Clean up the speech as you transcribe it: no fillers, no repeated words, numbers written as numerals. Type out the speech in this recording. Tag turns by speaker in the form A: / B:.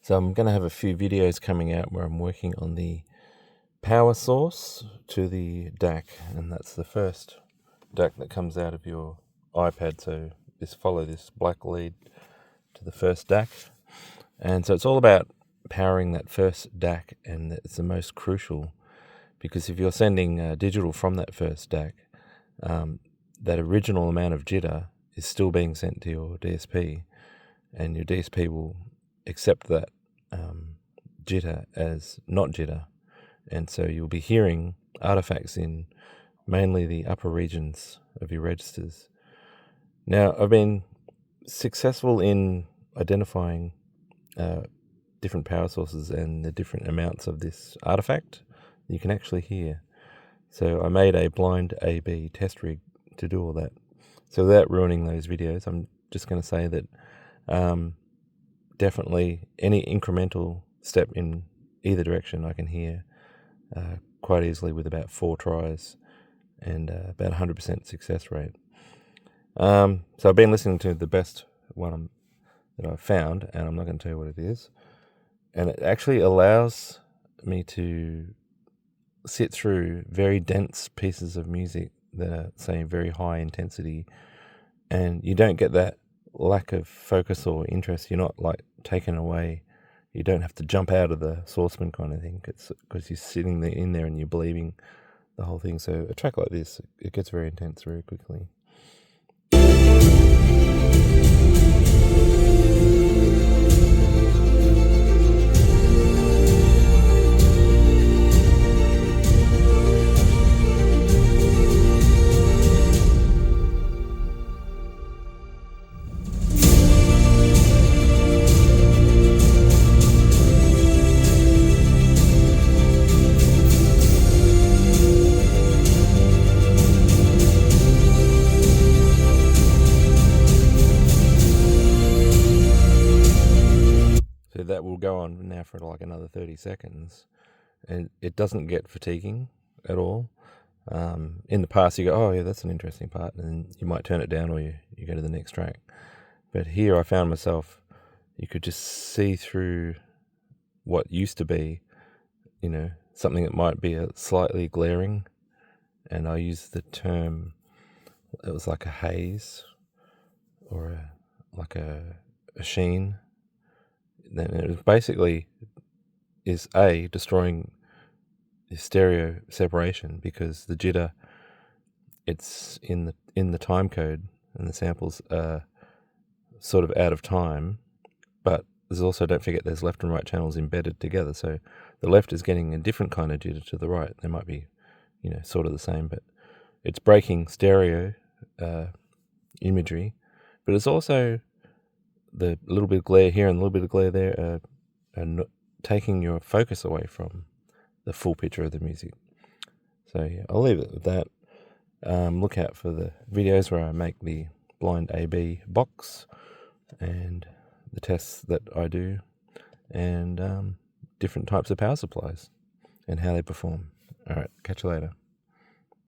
A: So I'm going to have a few videos coming out where I'm working on the power source to the DAC, and that's the first DAC that comes out of your iPad. So just follow this black lead to the first DAC, and so it's all about powering that first DAC, and it's the most crucial because if you're sending digital from that first DAC, that original amount of jitter is still being sent to your DSP, and your DSP will accept that jitter as not jitter, and so you'll be hearing artifacts in mainly the upper regions of your registers. Now, I've been successful in identifying different power sources and the different amounts of this artifact you can actually hear. So I made a blind A/B test rig to do all that. So without ruining those videos, I'm just going to say that definitely any incremental step in either direction I can hear quite easily with about 4 tries and about 100% success rate. So I've been listening to the best one that I've found, and I'm not going to tell you what it is. And it actually allows me to sit through very dense pieces of music that are, say, very high intensity, and you don't get that lack of focus or interest. You're not like taken away. You don't have to jump out of the saucepan kind of thing. It's because you're sitting there in there and you're believing the whole thing. So a track like this, it gets very intense very quickly. So that will go on now for like another 30 seconds, and it doesn't get fatiguing at all. In the past, you go, oh yeah, that's an interesting part, and you might turn it down or you go to the next track. But here I found myself, you could just see through what used to be, something that might be a slightly glaring, and I used the term, it was like a haze or like a sheen. Then it was basically destroying the stereo separation, because the jitter, it's in the time code, and the samples are sort of out of time, but there's also, don't forget, there's left and right channels embedded together. So the left is getting a different kind of jitter to the right. They might be, sort of the same, but it's breaking stereo imagery. But it's also the little bit of glare here and a little bit of glare there are taking your focus away from the full picture of the music. So yeah, I'll leave it with that. Look out for the videos where I make the blind A/B box and the tests that I do, and different types of power supplies and how they perform. All right, catch you later.